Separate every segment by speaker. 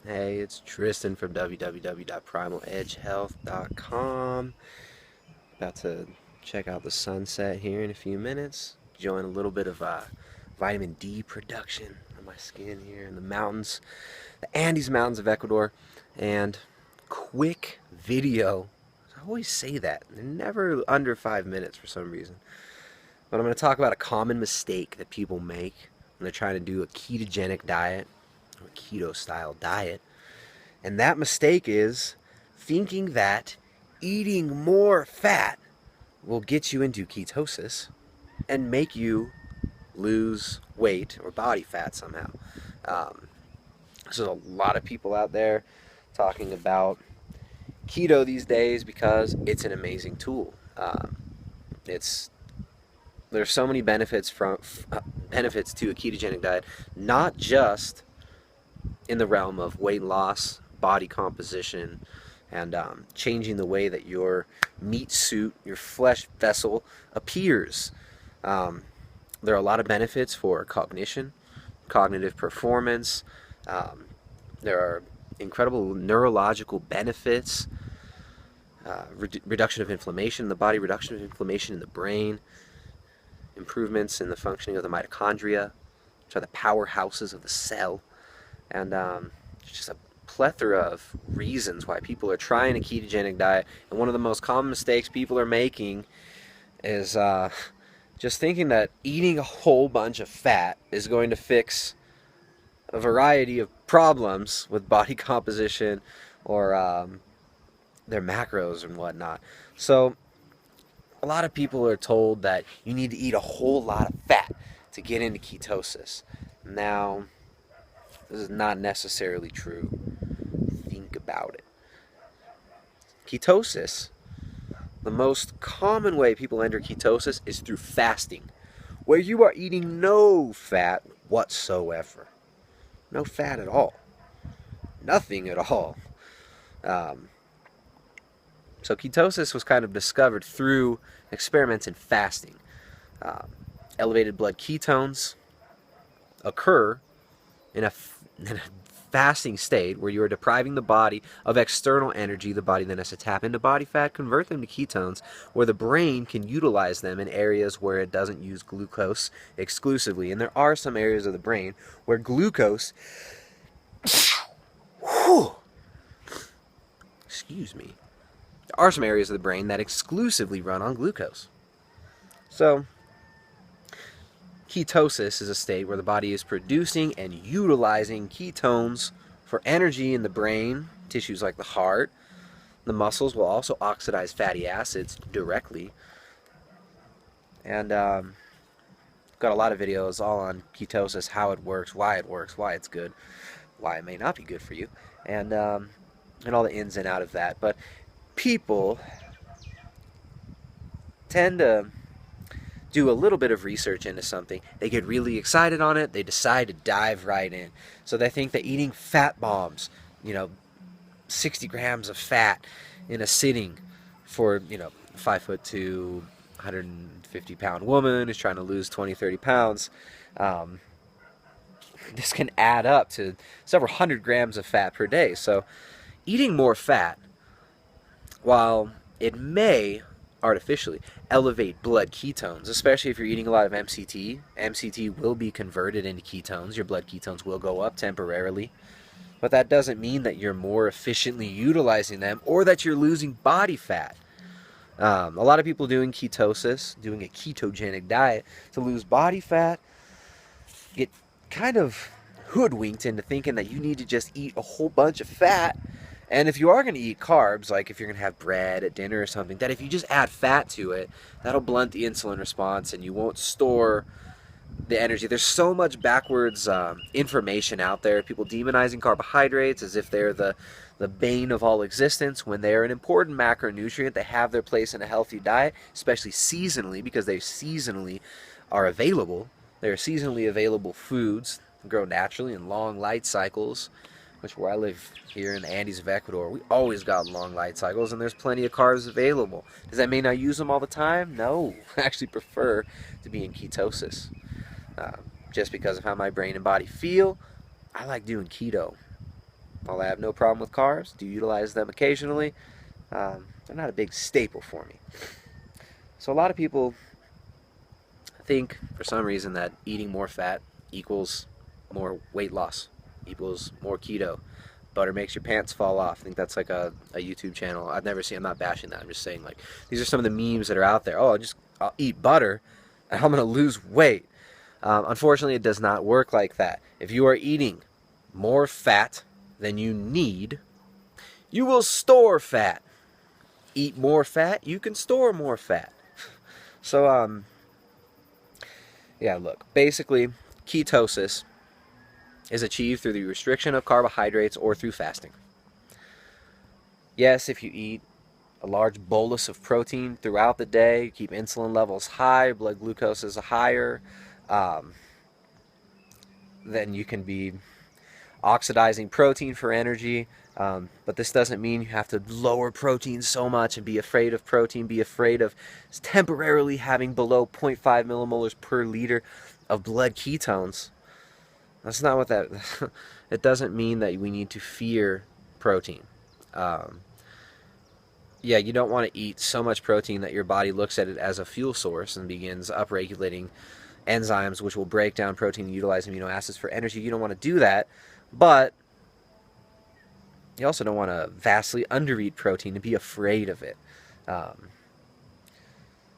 Speaker 1: Hey, it's Tristan from www.primaledgehealth.com. About to check out the sunset here in a few minutes. Enjoying a little bit of vitamin D production on my skin here in the mountains, the Andes Mountains of Ecuador. And quick video. I always say that. They're never under 5 minutes for some reason. But I'm going to talk about a common mistake that people make when they're trying to do a ketogenic diet or a keto style diet. And that mistake is thinking that eating more fat will get you into ketosis and make you lose weight or body fat somehow. Um, so there's a lot of people out there talking about keto these days because it's an amazing tool. It's There's so many benefits benefits to a ketogenic diet, not just in the realm of weight loss, body composition, and changing the way that your meat suit, your flesh vessel appears. There are a lot of benefits for cognition, cognitive performance. Um, there are incredible neurological benefits, reduction of inflammation in the body, reduction of inflammation in the brain, improvements in the functioning of the mitochondria, which are the powerhouses of the cell. And just a plethora of reasons why people are trying a ketogenic diet. And one of the most common mistakes people are making is just thinking that eating a whole bunch of fat is going to fix a variety of problems with body composition or their macros and whatnot. So a lot of people are told that you need to eat a whole lot of fat to get into ketosis. Now, this is not necessarily true. Think about it. Ketosis, the most common way people enter ketosis is through fasting, where you are eating no fat whatsoever. No fat at all. Nothing at all. Um, so ketosis was kind of discovered through experiments in fasting. Elevated blood ketones occur in a fasting state where you are depriving the body of external energy. The body then has to tap into body fat, convert them to ketones, where the brain can utilize them in areas where it doesn't use glucose exclusively. And there are some areas of the brain where glucose, excuse me, there are some areas of the brain that exclusively run on glucose. So ketosis is a state where the body is producing and utilizing ketones for energy in the brain, tissues like the heart. The muscles will also oxidize fatty acids directly. And got a lot of videos all on ketosis, how it works, why it's good, why it may not be good for you, and all the ins and out of that. But people tend to do a little bit of research into something, they get really excited on it, they decide to dive right in. So they think that eating fat bombs, 60 grams of fat in a sitting for, 5'2", 150-pound woman who's trying to lose 20, 30 pounds, this can add up to several hundred grams of fat per day. So eating more fat, while it may artificially elevate blood ketones, especially if you're eating a lot of MCT. MCT will be converted into ketones. Your blood ketones will go up temporarily, but that doesn't mean that you're more efficiently utilizing them or that you're losing body fat. A lot of people doing ketosis, doing a ketogenic diet to lose body fat, get kind of hoodwinked into thinking that you need to just eat a whole bunch of fat. And if you are going to eat carbs, like if you're going to have bread at dinner or something, that if you just add fat to it, that'll blunt the insulin response and you won't store the energy. There's so much backwards information out there. People demonizing carbohydrates as if they're the bane of all existence, when they're an important macronutrient. They have their place in a healthy diet, especially seasonally, because they seasonally are available. They're seasonally available foods, grow naturally in long light cycles, which where I live here in the Andes of Ecuador, we always got long light cycles and there's plenty of carbs available. Does that mean I use them all the time? No, I actually prefer to be in ketosis. Just because of how my brain and body feel, I like doing keto. While I have no problem with carbs, do utilize them occasionally, they're not a big staple for me. So a lot of people think, for some reason, that eating more fat equals more weight loss, equals more keto. Butter makes your pants fall off. I think that's like a YouTube channel. I've never seen. I'm not bashing that. I'm just saying, like, these are some of the memes that are out there. Oh, I'll eat butter and I'm gonna lose weight. Unfortunately, it does not work like that. If you are eating more fat than you need, you will store fat. Eat more fat, you can store more fat. So, yeah, look, basically, ketosis is achieved through the restriction of carbohydrates or through fasting. Yes, if you eat a large bolus of protein throughout the day, you keep insulin levels high, blood glucose is higher, then you can be oxidizing protein for energy. But this doesn't mean you have to lower protein so much and be afraid of protein, be afraid of temporarily having below 0.5 millimolars per liter of blood ketones. That's not what that... It doesn't mean that we need to fear protein. Yeah, you don't want to eat so much protein that your body looks at it as a fuel source and begins upregulating enzymes which will break down protein and utilize amino acids for energy. You don't want to do that, but you also don't want to vastly undereat protein and be afraid of it.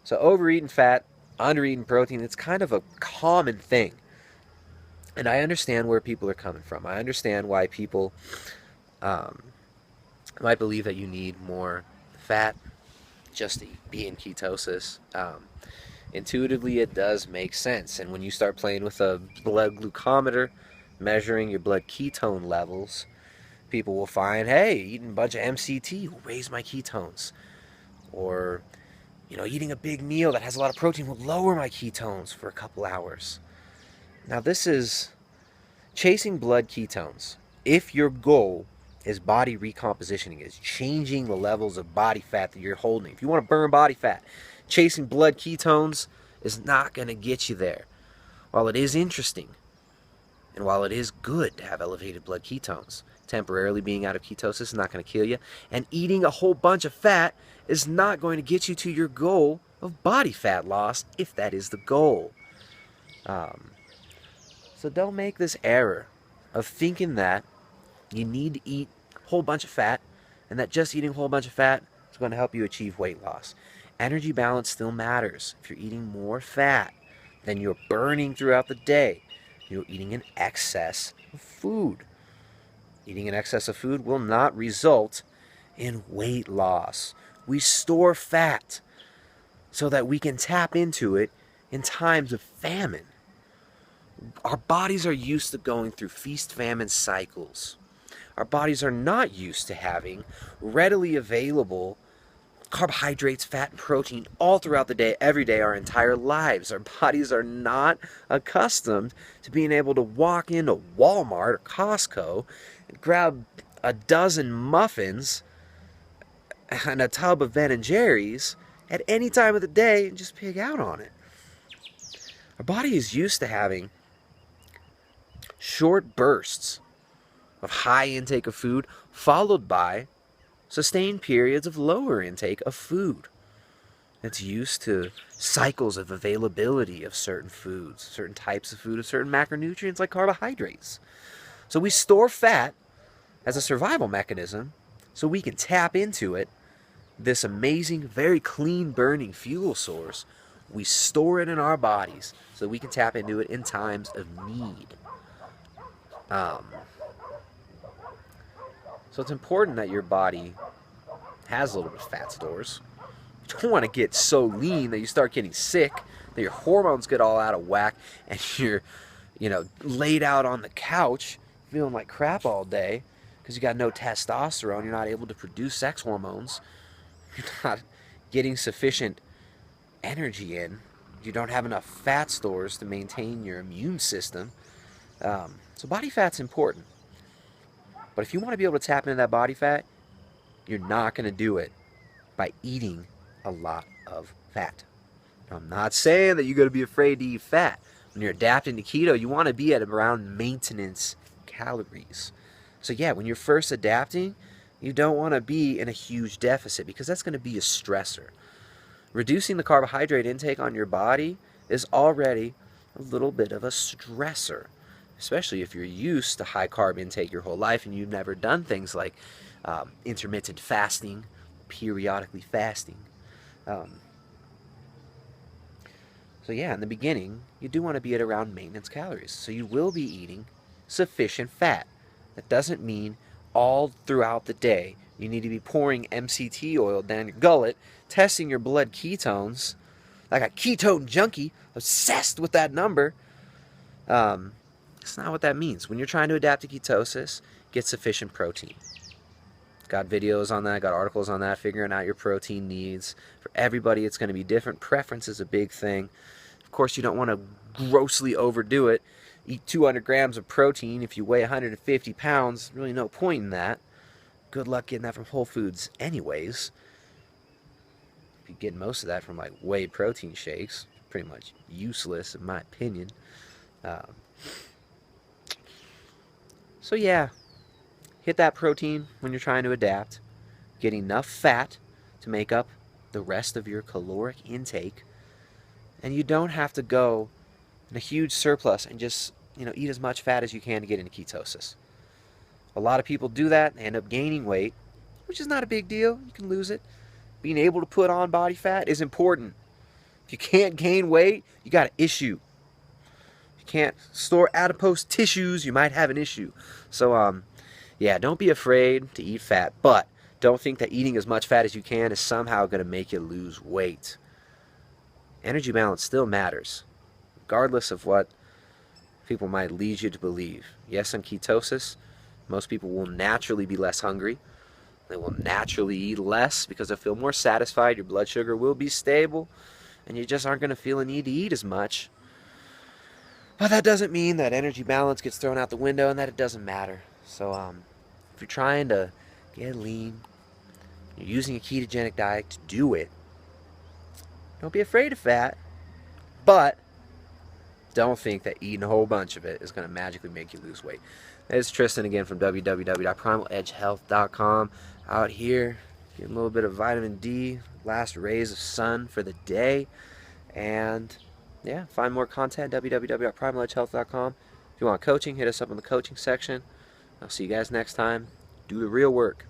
Speaker 1: So overeating fat, undereating protein, it's kind of a common thing. And I understand where people are coming from. I understand why people might believe that you need more fat just to be in ketosis. Intuitively, it does make sense. And when you start playing with a blood glucometer, measuring your blood ketone levels, people will find, hey, eating a bunch of MCT will raise my ketones. Or, eating a big meal that has a lot of protein will lower my ketones for a couple hours. Now, this is chasing blood ketones. If your goal is body recompositioning, is changing the levels of body fat that you're holding, if you want to burn body fat, chasing blood ketones is not going to get you there. While it is interesting, and while it is good to have elevated blood ketones, temporarily being out of ketosis is not going to kill you, and eating a whole bunch of fat is not going to get you to your goal of body fat loss, if that is the goal. So don't make this error of thinking that you need to eat a whole bunch of fat, and that just eating a whole bunch of fat is going to help you achieve weight loss. Energy balance still matters. If you're eating more fat than you're burning throughout the day, you're eating an excess of food. Eating an excess of food will not result in weight loss. We store fat so that we can tap into it in times of famine. Our bodies are used to going through feast-famine cycles. Our bodies are not used to having readily available carbohydrates, fat, and protein all throughout the day, every day, our entire lives. Our bodies are not accustomed to being able to walk into Walmart or Costco and grab a dozen muffins and a tub of Ben & Jerry's at any time of the day and just pig out on it. Our body is used to having short bursts of high intake of food followed by sustained periods of lower intake of food. It's used to cycles of availability of certain foods, certain types of food, of certain macronutrients like carbohydrates. So we store fat as a survival mechanism so we can tap into it, this amazing, very clean burning fuel source. We store it in our bodies so we can tap into it in times of need. So it's important that your body has a little bit of fat stores. You don't want to get so lean that you start getting sick, that your hormones get all out of whack, and you're, laid out on the couch feeling like crap all day because you got no testosterone, you're not able to produce sex hormones, you're not getting sufficient energy in, you don't have enough fat stores to maintain your immune system. So body fat's important. But if you want to be able to tap into that body fat, you're not going to do it by eating a lot of fat. Now, I'm not saying that you're going to be afraid to eat fat. When you're adapting to keto, you want to be at around maintenance calories. So yeah, when you're first adapting, you don't want to be in a huge deficit because that's going to be a stressor. Reducing the carbohydrate intake on your body is already a little bit of a stressor, especially if you're used to high carb intake your whole life and you've never done things like intermittent fasting, periodically fasting. So yeah, in the beginning, you do want to be at around maintenance calories. So you will be eating sufficient fat. That doesn't mean all throughout the day you need to be pouring MCT oil down your gullet, testing your blood ketones like a ketone junkie, obsessed with that number. That's not what that means. When you're trying to adapt to ketosis, get sufficient protein. Got videos on that, got articles on that, figuring out your protein needs. For everybody, it's going to be different. Preference is a big thing. Of course, you don't want to grossly overdo it. Eat 200 grams of protein. If you weigh 150 pounds, really no point in that. Good luck getting that from Whole Foods anyways. If you get most of that from like whey protein shakes, pretty much useless in my opinion. So yeah, hit that protein when you're trying to adapt. Get enough fat to make up the rest of your caloric intake. And you don't have to go in a huge surplus and just, eat as much fat as you can to get into ketosis. A lot of people do that and end up gaining weight, which is not a big deal. You can lose it. Being able to put on body fat is important. If you can't gain weight, you got an issue. If you can't store adipose tissues, you might have an issue. So, yeah, don't be afraid to eat fat, but don't think that eating as much fat as you can is somehow going to make you lose weight. Energy balance still matters, regardless of what people might lead you to believe. Yes, in ketosis, most people will naturally be less hungry. They will naturally eat less because they'll feel more satisfied. Your blood sugar will be stable, and you just aren't going to feel a need to eat as much. But that doesn't mean that energy balance gets thrown out the window and that it doesn't matter. So if you're trying to get lean, you're using a ketogenic diet to do it, don't be afraid of fat, but don't think that eating a whole bunch of it is going to magically make you lose weight. It's Tristan again from www.primaledgehealth.com. Out here, getting a little bit of vitamin D, last rays of sun for the day. And yeah, find more content at www.primaledgehealth.com. If you want coaching, hit us up in the coaching section. I'll see you guys next time. Do the real work.